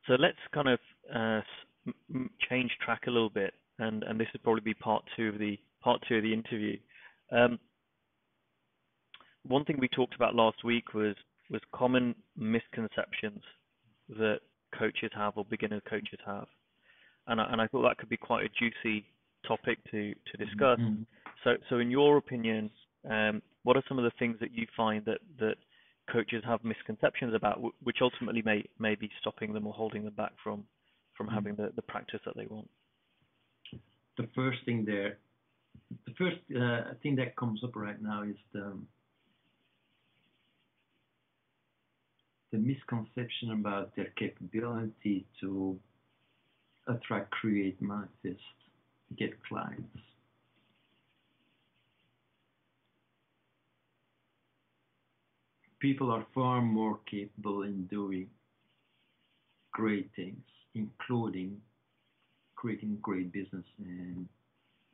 So let's kind of change track a little bit, and this would probably be part two of the interview. Um, One thing we talked about last week was common misconceptions that coaches have or beginner coaches have, and I thought that could be quite a juicy topic to discuss. Mhm. So in your opinion, what are some of the things that you find that coaches have misconceptions about, which ultimately may be stopping them or holding them back from Mhm. having the practice that they want? The first thing there, the first thing that comes up right now is the misconception about their capability to attract, create, manifest, get clients. People are far more capable in doing great things, including creating great business and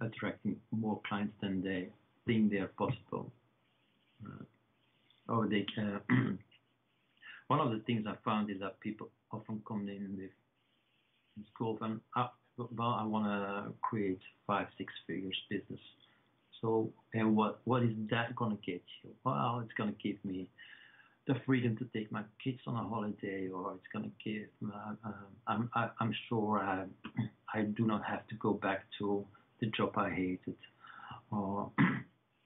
attracting more clients than they think they are possible. Uh, or they can. One of the things I found is that people often come in with school and well, I want to create 5, 6 figures business. So, and what is that gonna get you? Well, it's gonna give me the freedom to take my kids on a holiday, or it's gonna give. I'm sure I do not have to go back to the job I hated. Or,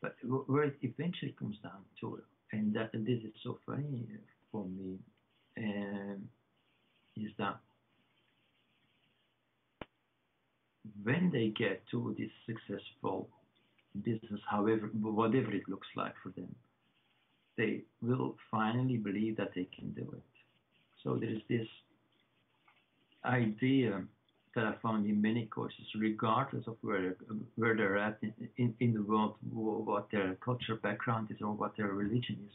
but where it eventually comes down to, and that and this is so funny for me, and is that when they get to this successful business, however, whatever it looks like for them, they will finally believe that they can do it. So there is this idea that I found in many courses, regardless of where they're at in the world, what their cultural background is or what their religion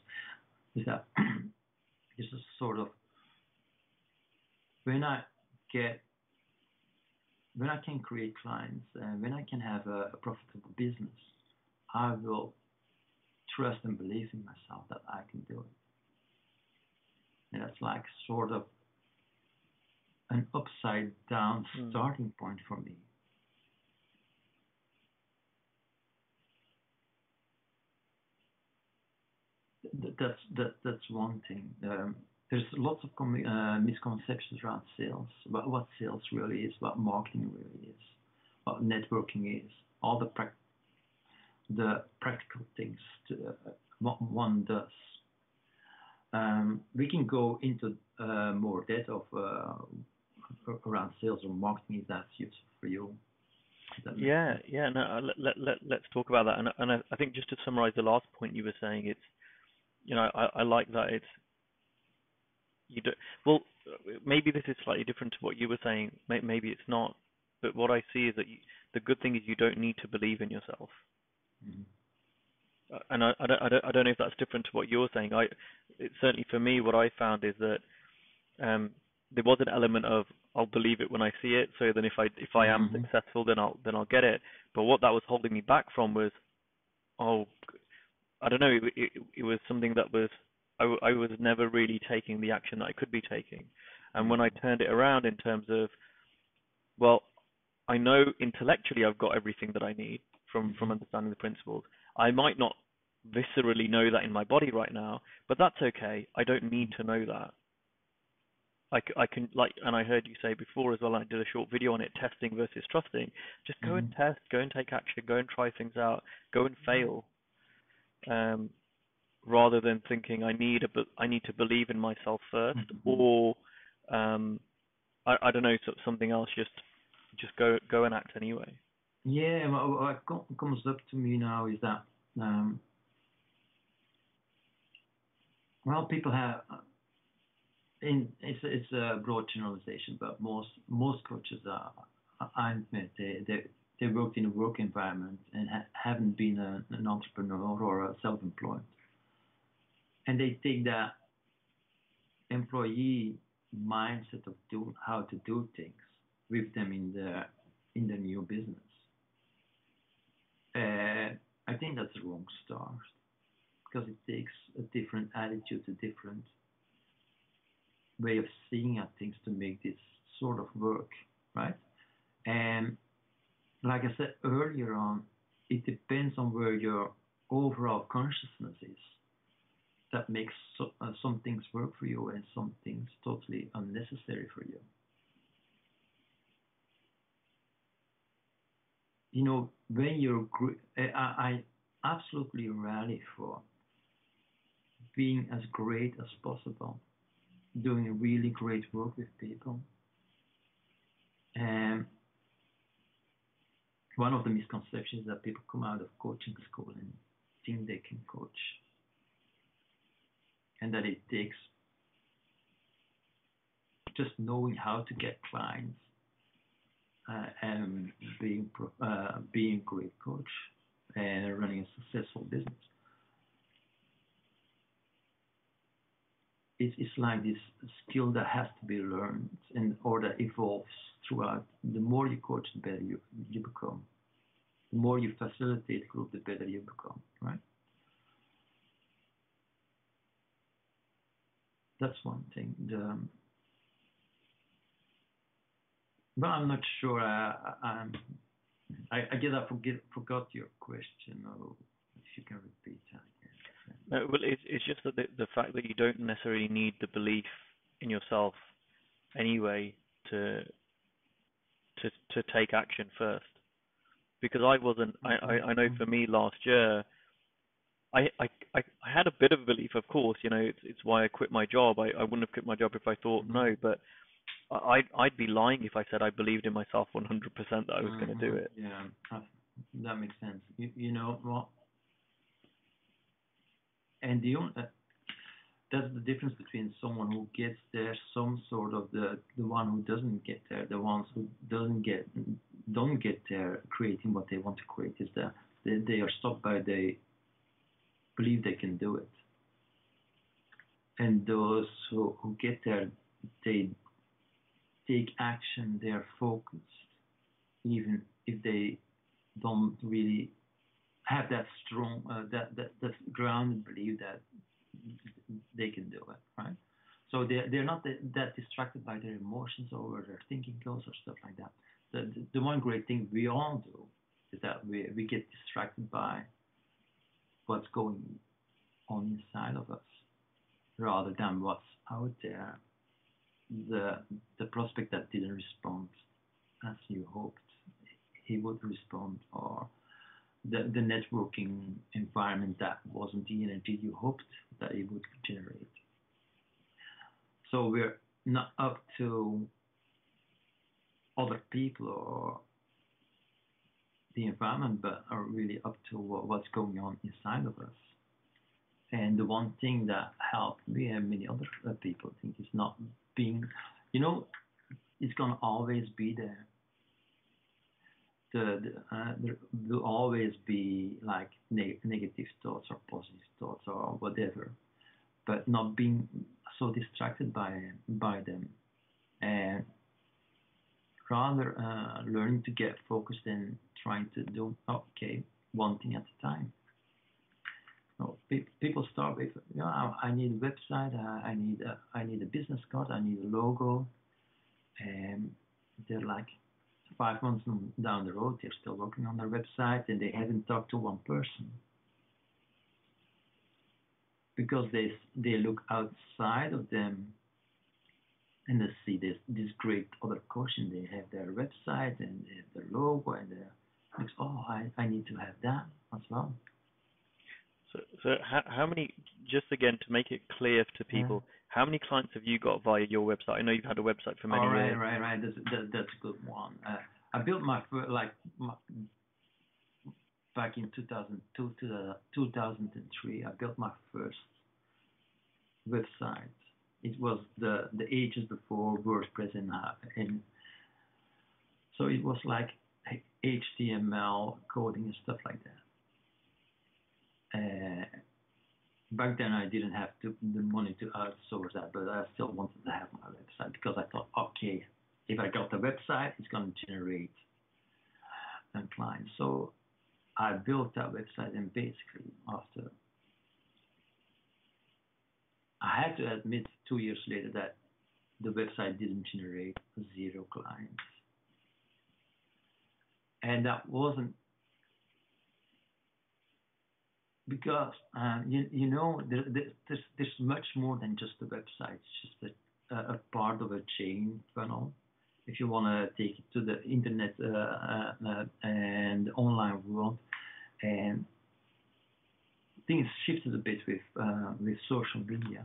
is that there's a sort of when I get when I can create clients and when I can have a profitable business, I will trust and believe in myself that I can do it. And that's like sort of an upside down Mm. starting point for me. That's one thing. There's lots of misconceptions around sales, about what sales really is, what marketing really is, what networking is, all the practical things what one does. We can go into more depth of around sales or marketing if that's useful for you. Does that make Yeah, sense? yeah. No, let's talk about that. And I think just to summarize the last point you were saying, it's I like that it's you do well. Maybe this is slightly different to what you were saying. Maybe it's not. But what I see is that the good thing is you don't need to believe in yourself. Mm-hmm. And I don't know if that's different to what you're saying. Certainly for me, what I found is that there was an element of I'll believe it when I see it. So then if I am Mm-hmm. successful, then I'll get it. But what that was holding me back from was, oh, I don't know. It was something that was I was never really taking the action that I could be taking. And when I turned it around in terms of, well, I know intellectually I've got everything that I need from Mm-hmm. understanding the principles. I might not viscerally know that in my body right now, but that's okay. I don't need to know that. I can like, and I heard you say before as well. I did a short video on it, testing versus trusting. Just go Mm-hmm. and test, go and take action, go and try things out, go and fail, um, rather than thinking I need to believe in myself first, Mm-hmm. or I don't know, something else. Just go and act anyway. Yeah, what comes up to me now is that um, well, people have it's a broad generalization, but most coaches I admit they worked in a work environment and haven't been an entrepreneur or a self-employed, and they take that employee mindset of do how to do things with them in the new business. I think that's the wrong start because it takes a different attitude, a different way of seeing at things to make this sort of work, right? And like I said earlier on, it depends on where your overall consciousness is. That makes some things work for you and some things totally unnecessary for you. You know, when you're, I absolutely rally for being as great as possible, doing really great work with people. And one of the misconceptions is that people come out of coaching school and think they can coach, and that it takes just knowing how to get clients and being a great coach and running a successful business. It's like this skill that has to be learned and or that evolves throughout. The more you coach, the better you become. The more you facilitate group, the better you become, right? That's one thing. Well, I'm not sure. I guess I forgot your question, or if you can repeat that again. No, well, it's just that the fact that you don't necessarily need the belief in yourself anyway to take action first. Because I wasn't. I know for me last year, I had a bit of a belief, of course. You know, it's why I quit my job. I wouldn't have quit my job if I thought no, but I'd be lying if I said I believed in myself 100% that I was going to do it. Yeah, that makes sense. You know what? And that's the difference between someone who gets there, some sort of the one who doesn't get there, the ones who don't get there creating what they want to create, is that they are stopped by they believe they can do it. And those who get there, they take action, they are focused, even if they don't really have that strong, that grounded belief that they can do it, right? So they're not that distracted by their emotions or their thinking goals or stuff like that. The one great thing we all do is that we get distracted by what's going on inside of us rather than what's out there. The prospect that didn't respond as you hoped he would respond, or the networking environment that wasn't the energy you hoped that it would generate. So we're not up to other people or the environment, but are really up to what's going on inside of us. And the one thing that helped me and many other people think is not being, you know, it's going to always be there. There will always be like negative thoughts or positive thoughts or whatever, but not being so distracted by them, and rather learning to get focused and trying to do one thing at a time. So people start with, I need a website, I need a business card, I need a logo, and they're like 5 months down the road, they're still working on their website and they haven't talked to one person, because they look outside of them and they see this great other coach, and they have their website and they have their logo, and they're like, I need to have that as well. So how many, just again to make it clear to people, how many clients have you got via your website? I know you've had a website for many years. Right. That's a good one. I built my back in 2002 to 2003. I built my first website. It was the ages before WordPress and so it was like HTML coding and stuff like that. Back then I didn't have the money to outsource that, but I still wanted to have my website, because I thought, okay, if I got the website, it's going to generate clients. So I built that website, and basically after, I had to admit 2 years later that the website didn't generate zero clients. And that wasn't because there's much more than just the website. It's just a part of a chain funnel. If you want to take it to the internet and the online world, and things shifted a bit with social media,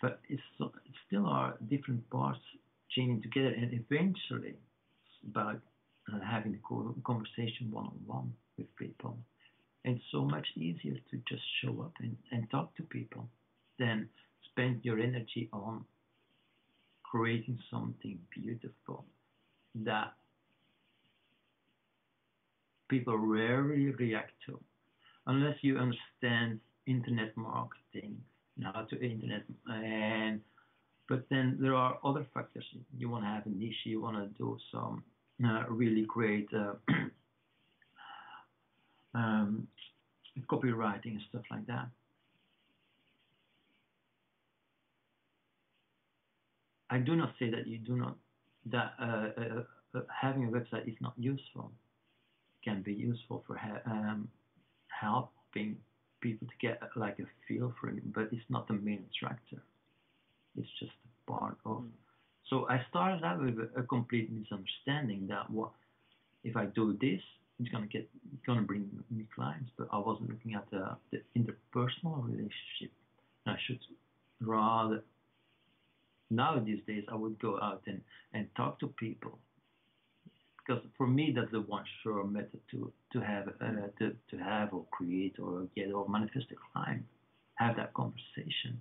but it still are different parts chaining together, and eventually it's about having the conversation one-on-one with people. And it's so much easier to just show up and talk to people than spend your energy on creating something beautiful that people rarely react to unless you understand internet marketing, how to internet, and but then there are other factors. You want to have a niche, you want to do some really great copywriting and stuff like that. I do not say that you do not that having a website is not useful. It can be useful for helping people to get like a feel for it, but it's not the main attractor. It's just a part of. So I started out with a complete misunderstanding that what if I do this, it's gonna bring me clients, but I wasn't looking at the interpersonal relationship. I should rather now these days I would go out and talk to people, because for me that's the one sure method to have or create or get or manifest a client. Have that conversation.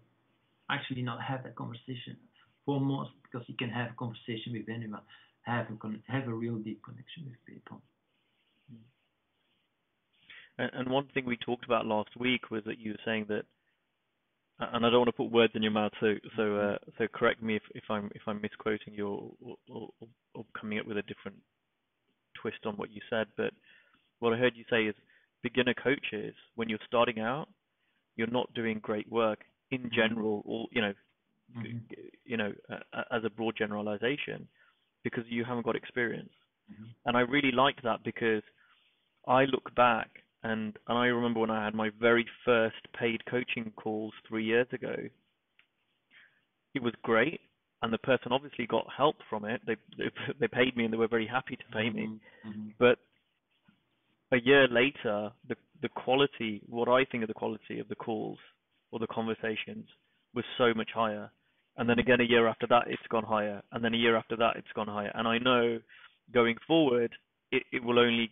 Actually, not have that conversation. Foremost, because you can have a conversation with anyone, have a real deep connection with people. And one thing we talked about last week was that you were saying that, and I don't want to put words in your mouth, so correct me if I'm misquoting you or coming up with a different twist on what you said. But what I heard you say is beginner coaches, when you're starting out, you're not doing great work in general, or as a broad generalization, because you haven't got experience. And I really like that, because I look back and I remember when I had my very first paid coaching calls 3 years ago. It was great, and the person obviously got help from it. They paid me, and they were very happy to pay me. But a year later, the quality, what I think of the quality of the calls or the conversations, was so much higher. And then again, a year after that, it's gone higher, and then a year after that, it's gone higher. And I know going forward, it will only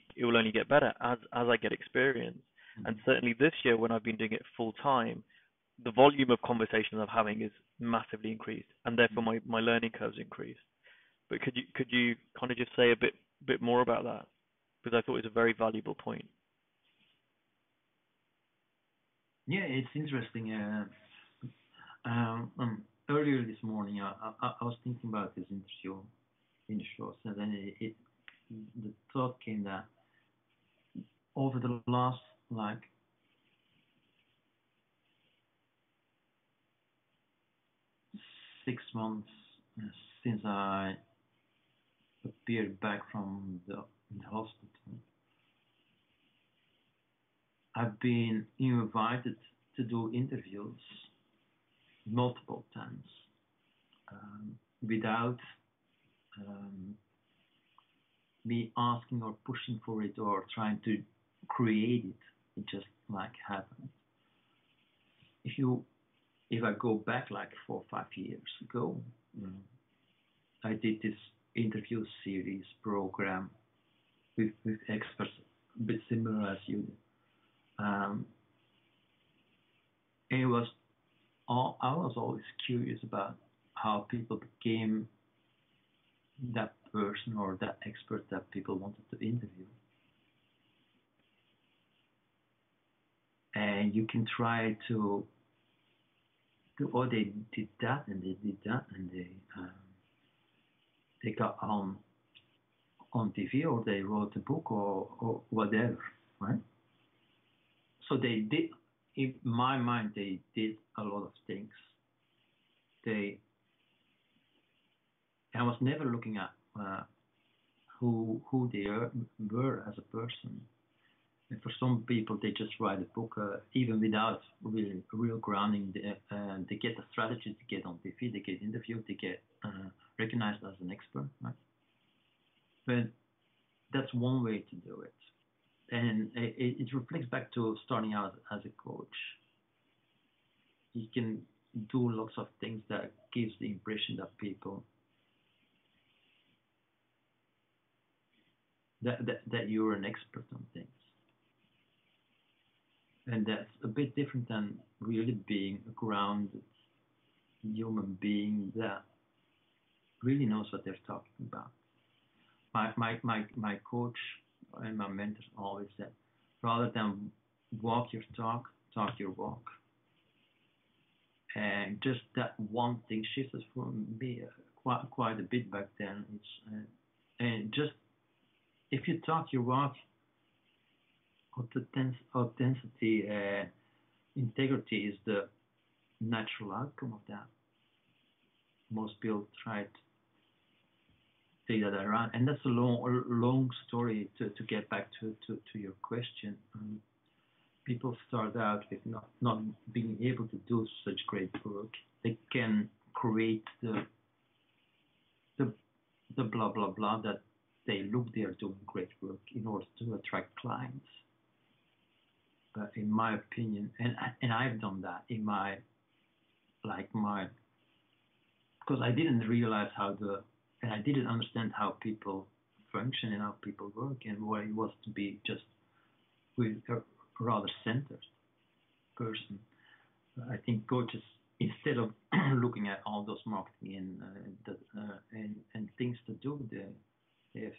get better as I get experience. And certainly this year, when I've been doing it full time, the volume of conversations I'm having is massively increased, and therefore my learning curve's increased. But could you kind of just say a bit more about that? Because I thought it was a very valuable point. Yeah, it's interesting. Earlier this morning, I was thinking about this interview, and then the thought came that over the last 6 months since I appeared back from the hospital, I've been invited to do interviews multiple times without me asking or pushing for it or trying to create it. It just happened. If I go back 4 or 5 years ago, I did this interview series program with experts a bit similar as you did. And I was always curious about how people became that person or that expert that people wanted to interview. And you can try to they did that and they did that and they got on TV or they wrote a book or whatever, right? So they did, in my mind, they did a lot of things. They I was never looking at who they were as a person. And for some people, they just write a book, even without real grounding. They get the strategy to get on TV, they get interviewed, they get recognized as an expert, right? But that's one way to do it, and it reflects back to starting out as a coach. You can do lots of things that gives the impression that people that you're an expert on things. And that's a bit different than really being a grounded human being that really knows what they're talking about. My coach and my mentors always said, rather than walk your talk, talk your walk. And just that one thing shifted for me quite a bit back then. It's and just if you talk your walk, authenticity, integrity is the natural outcome of that. Most people try to take that around, and that's a long story to get back to your question. People start out with not being able to do such great work. They can create the blah blah blah that they look they are doing great work in order to attract clients. But in my opinion, and I've done that in my because I didn't realize and I didn't understand how people function and how people work and what it was to be just with a rather centered person. I think coaches, instead of looking at all those marketing and things to do, they have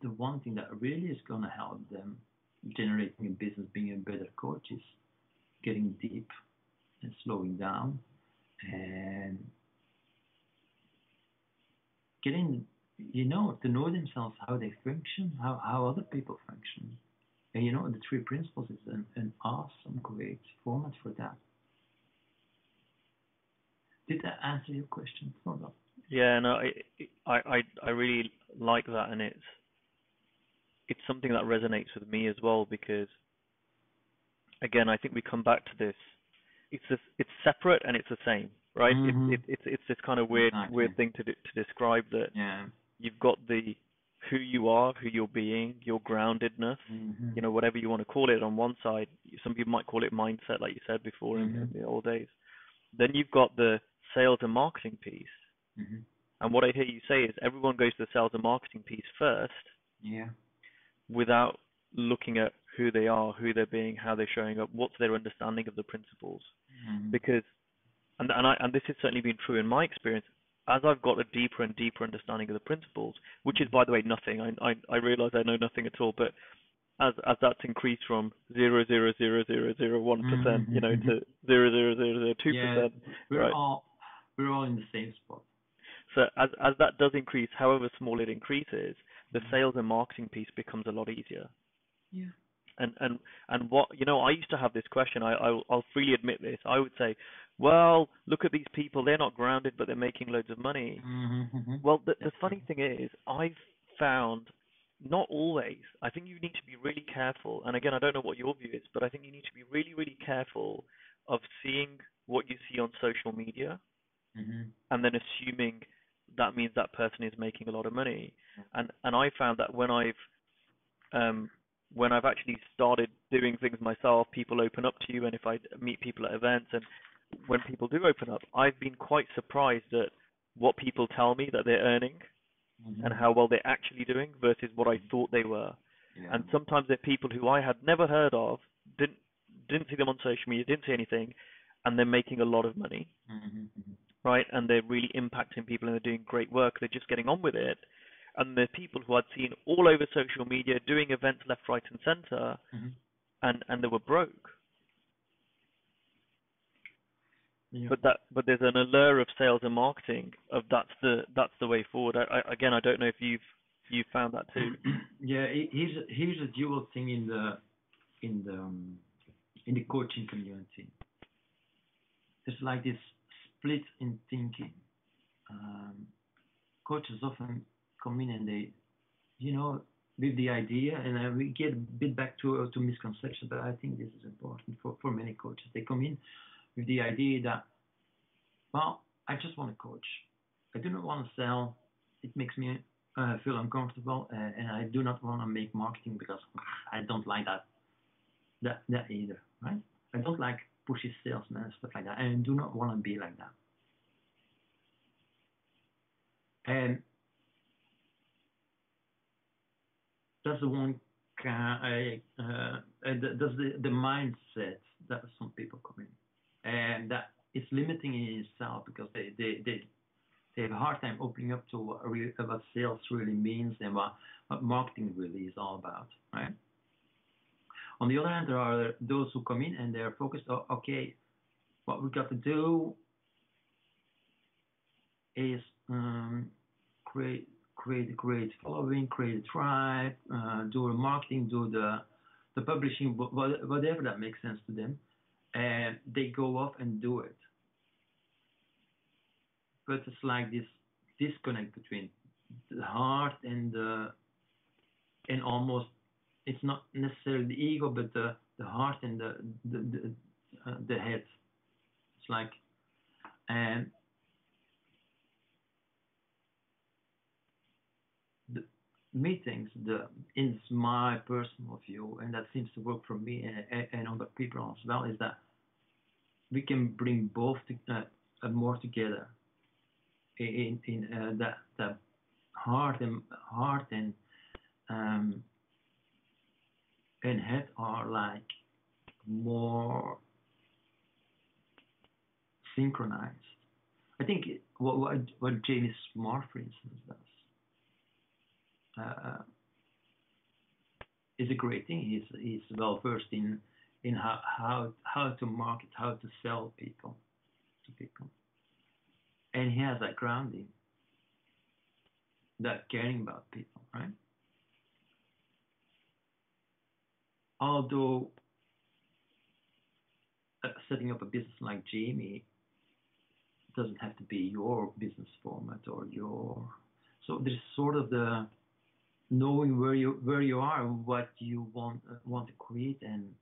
the one thing that really is going to help them generating a business, being a better coach, is getting deep and slowing down and getting to know themselves, how they function, how other people function. And the three principles is an awesome, great format for that. Did that answer your question? No. Yeah, no, I really like that, and it's something that resonates with me as well, because again, I think we come back to this. It's separate and it's the same, right? Mm-hmm. It's this kind of weird thing to describe that. Yeah. You've got who you are, who you're being, your groundedness, Mm-hmm. whatever you want to call it. On one side, some people might call it mindset, like you said before in the old days. Then you've got the sales and marketing piece. Mm-hmm. And what I hear you say is everyone goes to the sales and marketing piece first. Yeah. Without looking at who they are, who they're being, how they're showing up, what's their understanding of the principles. Mm-hmm. Because, and this has certainly been true in my experience, as I've got a deeper and deeper understanding of the principles, which is, by the way, nothing. I realize I know nothing at all, but as that's increased from 0.00001%, to 0.0002%, yeah, we're right? all in the same spot. So as that does increase, however small it increases, the sales and marketing piece becomes a lot easier. Yeah. And what I used to have this question. I'll freely admit this. I would say, well, look at these people. They're not grounded, but they're making loads of money. Mm-hmm. Well, the funny thing is, I've found not always. I think you need to be really careful. And again, I don't know what your view is, but I think you need to be really, really careful of seeing what you see on social media, and then assuming that means that person is making a lot of money. And I found that when I've actually started doing things myself, people open up to you, and if I meet people at events, and when people do open up, I've been quite surprised at what people tell me that they're earning and how well they're actually doing versus what I thought they were. Yeah. And sometimes they're people who I had never heard of, didn't see them on social media, didn't see anything, and they're making a lot of money, right? And they're really impacting people, and they're doing great work. They're just getting on with it. And the people who I'd seen all over social media doing events left, right, and center, and they were broke. Yeah. But there's an allure of sales and marketing of that's the way forward. I don't know if you've found that too. Yeah, here's a dual thing in the coaching community. There's like this split in thinking. Um, Coaches often come in and they, you know, with the idea, and we get a bit back to misconceptions, but I think this is important for many coaches. They come in with the idea that, well, I just want to coach. I do not want to sell. It makes me feel uncomfortable, and I do not want to make marketing because I don't like that either, right? I don't like pushy salesmen and stuff like that, and I do not want to be like that. And that's the one that's the mindset that some people come in, and that is limiting in itself because they have a hard time opening up to what sales really means and what marketing really is all about, right? On the other hand, there are those who come in and they're focused. Oh, okay, what we got to do is create a great following, create a tribe, do the marketing, do the publishing, whatever that makes sense to them, and they go off and do it. But it's like this disconnect between the heart and almost it's not necessarily the ego, but the heart and the head. It's like and the meetings, in my personal view, and that seems to work for me and other people as well, is that we can bring both more together in that heart um, and head are like more synchronized. I think what Jamie Smart, for instance, does is a great thing. He's well versed in how to market, how to sell people to people, and he has that grounding, that caring about people, right? Although setting up a business like Jamie doesn't have to be your business format or your. So there's sort of the knowing where you are and what you want to create, and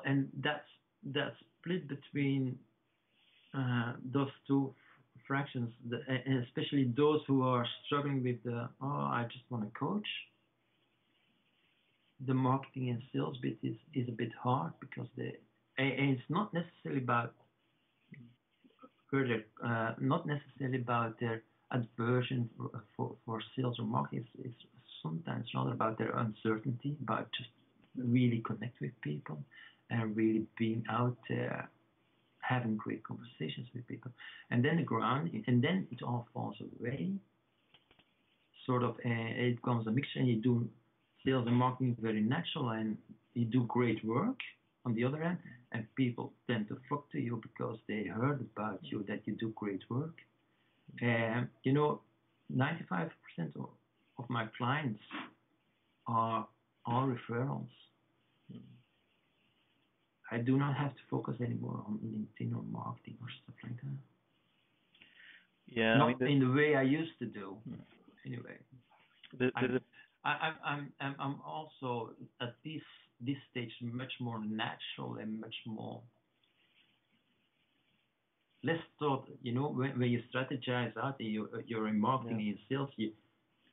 and that's split between those two fractions, and especially those who are struggling with I just want to coach. The marketing and sales bit is a bit hard because and it's not necessarily about not necessarily about their aversion for sales or marketing. It's sometimes rather about their uncertainty, about just really connect with people and really being out there having great conversations with people, and then it all falls away. Sort of, it becomes a mixture, and you do sales and marketing very natural, and you do great work on the other hand, and people tend to flock to you because they heard about you that you do great work. And 95% of my clients are all referrals. I do not have to focus anymore on LinkedIn or marketing or stuff like that. Yeah, not in the way I used to do. Anyway, I'm also at this stage much more natural and much more less thought. When you strategize out, you're in marketing and sales,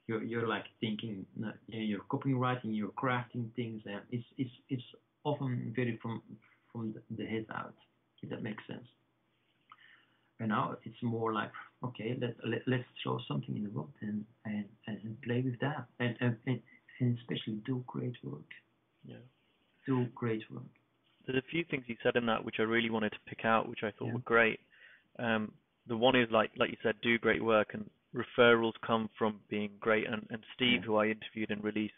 you're like thinking, you're copywriting, you're crafting things, and it's often very from the head out, if that makes sense. And now it's more like, okay, let's throw something in the world and play with that, and especially do great work. Yeah. Do great work. There's a few things you said in that which I really wanted to pick out, which I thought were great. The one is like you said, do great work, and referrals come from being great. And Steve, who I interviewed and released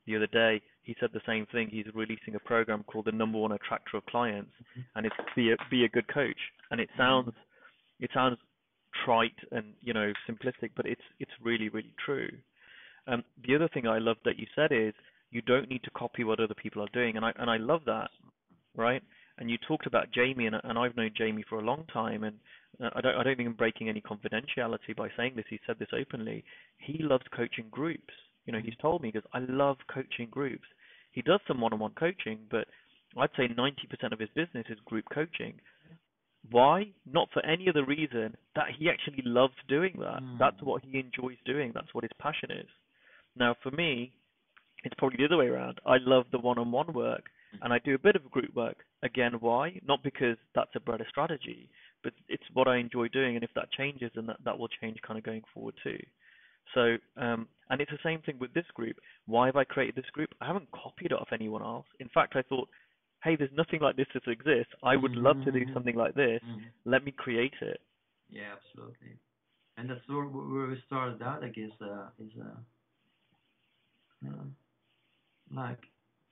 the other day, he said the same thing. He's releasing a program called the Number One Attractor of Clients, and it's be a good coach. And it sounds trite and simplistic, but it's really, really true. The other thing I love that you said is you don't need to copy what other people are doing, and I love that, right? and you talked about Jamie, and I've known Jamie for a long time, and I don't think I'm breaking any confidentiality by saying this. He said this openly. He loves coaching groups. You know, he's told me, because I love coaching groups. He does some one-on-one coaching, but I'd say 90% of his business is group coaching. Why? Not for any other reason that he actually loves doing that. That's what he enjoys doing. That's what his passion is. Now, for me, it's probably the other way around. I love the one-on-one work, and I do a bit of group work. Again, why? Not because that's a better strategy, but it's what I enjoy doing, and if that changes, then that will change kind of going forward too. So, and it's the same thing with this group. Why have I created this group? I haven't copied it off anyone else. In fact, I thought, hey, there's nothing like this that exists. I would love to do something like this. Let me create it. Yeah, absolutely. And that's where we started out, I guess, is like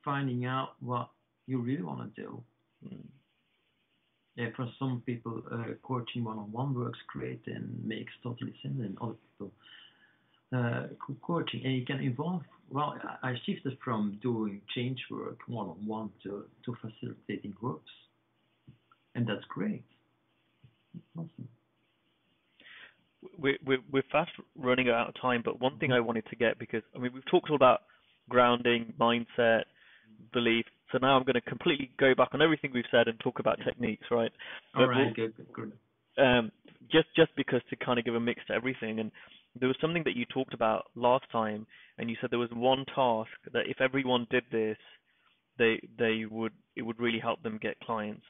finding out what you really want to do. Yeah, for some people, coaching one-on-one works great and makes totally sense, and other people, coaching, and you can evolve. Well, I shifted from doing change work one-on-one to facilitating groups, and that's great. Awesome. We're fast running out of time, but one thing I wanted to get, because I mean we've talked all about grounding, mindset, belief. So now I'm going to completely go back on everything we've said and talk about techniques, right? All right, good. Just because to kind of give a mix to everything, and there was something that you talked about last time, and you said there was one task that if everyone did this, it would really help them get clients.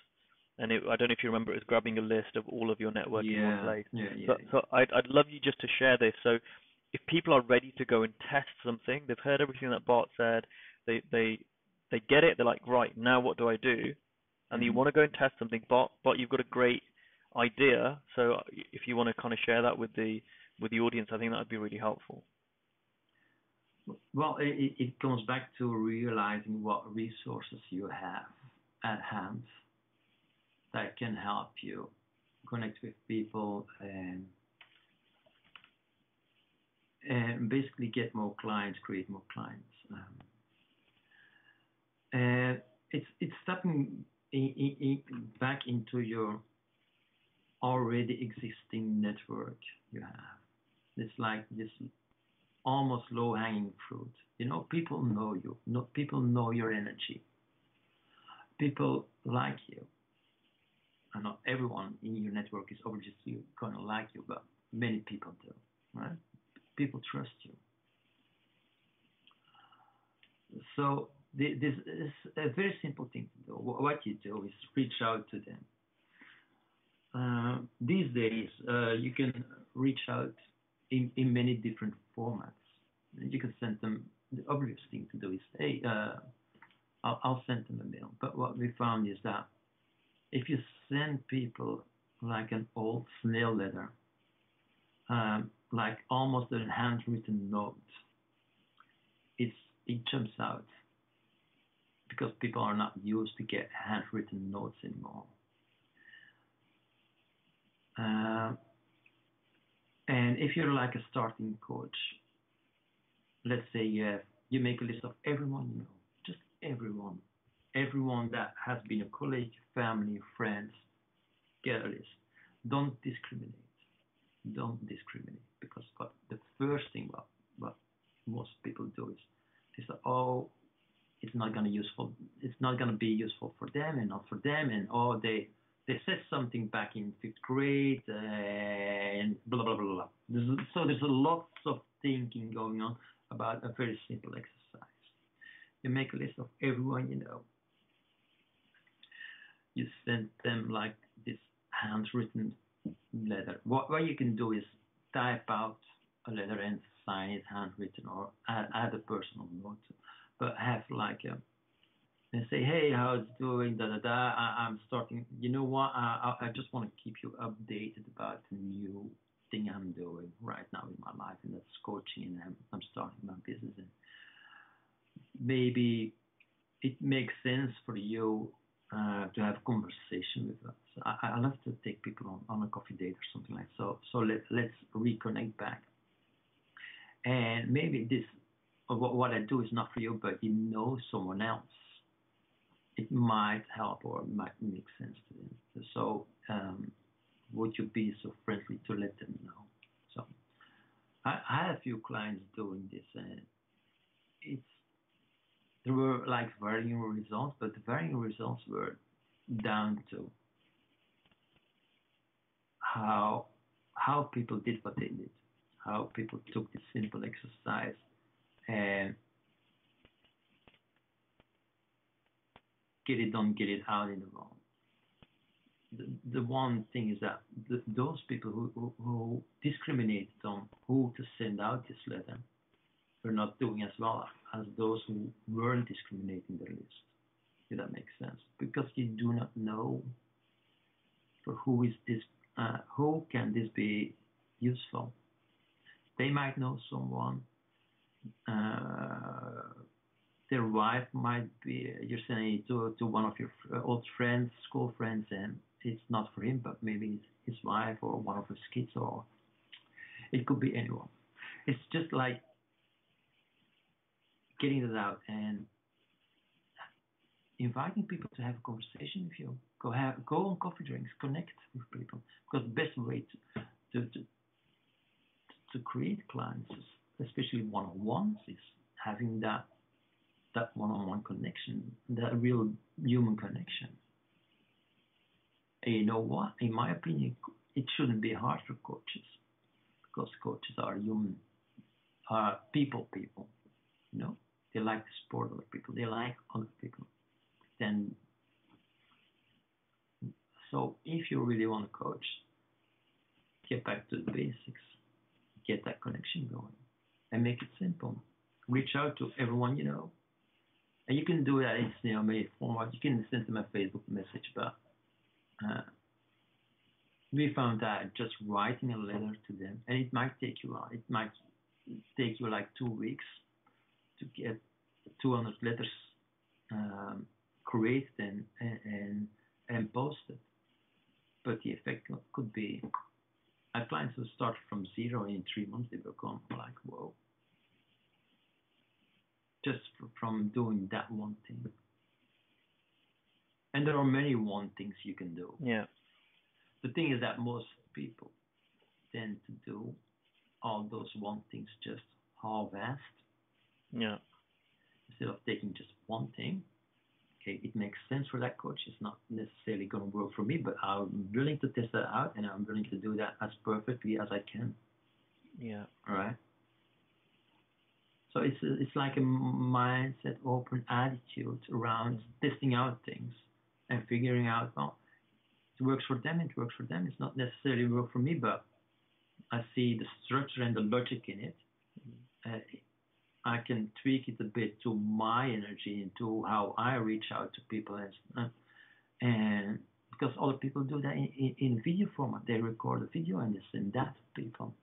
And I don't know if you remember, it was grabbing a list of all of your networking in one place. So I'd love you just to share this. So if people are ready to go and test something, they've heard everything that Bart said, they get it, they're like, right, now what do I do? And you want to go and test something, but you've got a great idea. So if you want to kind of share that with the audience, I think that would be really helpful. Well, it comes back to realizing what resources you have at hand that can help you connect with people and basically get more clients, create more clients. And it's stepping back into your already existing network you have. It's like this almost low-hanging fruit. You know, people know you. People know your energy. People like you. And not everyone in your network is obviously going to like you, but many people do, right? People trust you. So this is a very simple thing to do. What you do is reach out to them. These days, you can reach out in many different formats. You can send them. The obvious thing to do is, hey, I'll send them a mail. But what we found is that if you send people like an old snail letter, like almost a handwritten note, it jumps out because people are not used to get handwritten notes anymore. And if you're like a starting coach, let's say you make a list of everyone you know, just everyone that has been a colleague, family, friends, get a list. Don't discriminate, because the first thing what most people do is that, oh, it's not gonna be useful for them and not for them, and they said something back in 5th grade and blah blah blah blah. There's a lots of thinking going on about a very simple exercise. You make a list of everyone you know. You send them like this handwritten letter. What you can do is type out a letter and sign it handwritten, or add a personal note, but have like and say, hey, how's it doing? I'm starting. You know what? I just want to keep you updated about the new thing I'm doing right now in my life, and that's coaching, and I'm starting my business, and maybe it makes sense for you to have a conversation with us. I love to take people on a coffee date or something like that. So let's reconnect back. And maybe this, what I do is not for you, but you know someone else it might help or it might make sense to them. So would you be so friendly to let them know? So I had a few clients doing this, and it's there were like varying results, but the varying results were down to how people did what they did, how people took this simple exercise and get it done, get it out in the world. The one thing is that those people who discriminated on who to send out this letter were not doing as well as those who weren't discriminating the least. If that makes sense, because you do not know for who is this, who can this be useful. They might know someone. Their wife might be. You're sending it to one of your old friends, school friends, and it's not for him, but maybe it's his wife or one of his kids, or it could be anyone. It's just like getting it out and inviting people to have a conversation with you. Go on coffee drinks, connect with people. Because the best way to create clients, especially one-on-ones, is having that one-on-one connection, that real human connection. And you know what? In my opinion, it shouldn't be hard for coaches, because coaches are human, people. You know, they like to support other people. They like other people. Then, so if you really want to coach, get back to the basics, get that connection going, and make it simple. Reach out to everyone you know, and you can do that in snail-mail format. You can send them a Facebook message, but we found that just writing a letter to them, and it might take you it might take you like 2 weeks to get 200 letters created and posted. But the effect could be, our clients who start from zero in 3 months, they become like, whoa. Just from doing that one thing. And there are many one things you can do. Yeah. The thing is that most people tend to do all those one things just half-assed. Yeah. Instead of taking just one thing. Okay, it makes sense for that coach. It's not necessarily going to work for me, but I'm willing to test that out, and I'm willing to do that as perfectly as I can. Yeah. All right. So it's like a mindset, open attitude around testing out things and figuring out, well, it works for them. It works for them. It's not necessarily work for me, but I see the structure and the logic in it. I can tweak it a bit to my energy and to how I reach out to people, and because other people do that in video format, they record a video and they send that to people,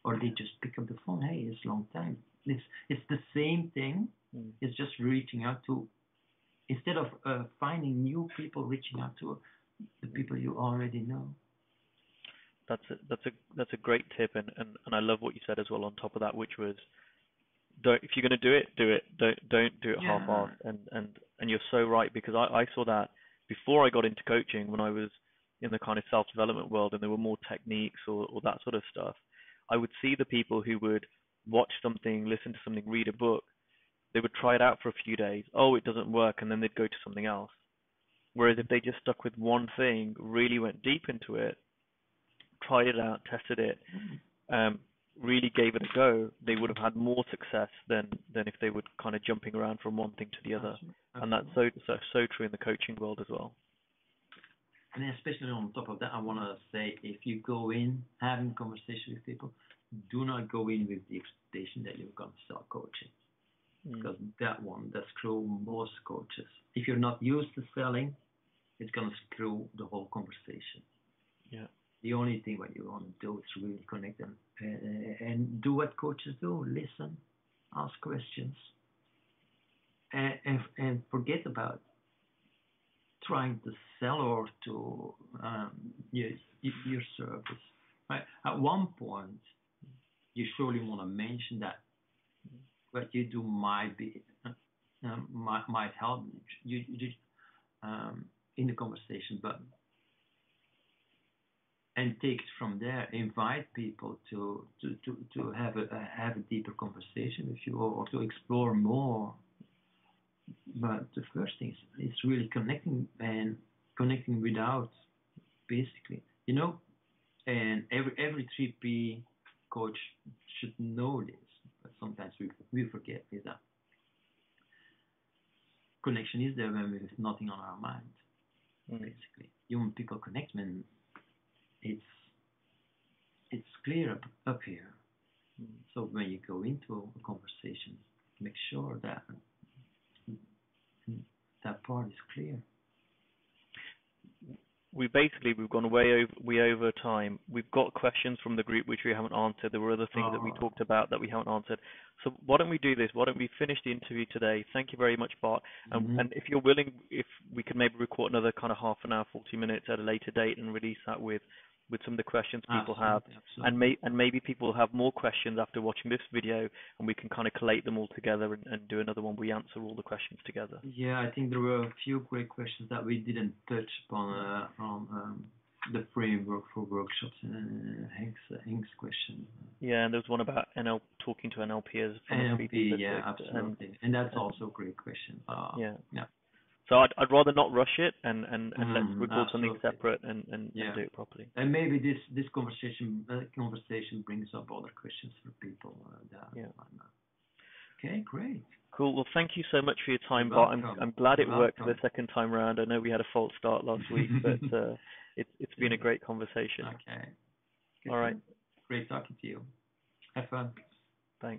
or they just pick up the phone. Hey, it's a long time. It's the same thing. It's just reaching out to, instead of finding new people, reaching out to the people you already know. That's a great tip, and I love what you said as well on top of that, which was, don't, if you're going to do it. Don't do it half-assed. And you're so right, because I saw that before I got into coaching, when I was in the kind of self-development world, and there were more techniques or that sort of stuff. I would see the people who would watch something, listen to something, read a book. They would try it out for a few days. Oh, it doesn't work, and then they'd go to something else. Whereas if they just stuck with one thing, really went deep into it, tried it out, tested it, really gave it a go, they would have had more success than if they were kind of jumping around from one thing to the other. Absolutely. And that's so true in the coaching world as well. And especially on top of that, I want to say, if you go in having conversation with people, do not go in with the expectation that you're going to sell coaching. Because that screw most coaches. If you're not used to selling, it's going to screw the whole conversation. Yeah. The only thing what you want to do is really connect them and do what coaches do: listen, ask questions, and forget about trying to sell or to your service. Right? At one point, you surely want to mention that what you do might help. in the conversation, but and take it from there. Invite people to have a deeper conversation with you, or to explore more. But the first thing is really connecting, and connecting without, basically, and every 3P coach should know this, but sometimes we forget, is that connection is there when we have nothing on our mind. Basically, human people connect when it's clear up here. So when you go into a conversation, make sure that that part is clear. We've gone way over time. We've got questions from the group which we haven't answered. There were other things that we talked about that we haven't answered. So why don't we do this? Why don't we finish the interview today? Thank you very much, Bart. And if you're willing, if we could maybe record another kind of half an hour, 40 minutes at a later date and release that with some of the questions people have. Absolutely. And maybe people have more questions after watching this video, and we can kind of collate them all together and do another one. We answer all the questions together. Yeah, I think there were a few great questions that we didn't touch upon on the framework for workshops, and Hank's question. Yeah, and there was one about talking to NLPs from NLP, yeah, absolutely, and that's also a great question. Yeah. Yeah. So I'd rather not rush it, and let's record something absolutely. separate and do it properly. And maybe this conversation brings up other questions for people. Okay, great. Cool. Well, thank you so much for your time, You're Bart. welcome. I'm glad it You're worked welcome. the second time round. I know we had a false start last week, but it's been a great conversation. Okay. Good. All right. Great talking to you. Have fun. Thanks.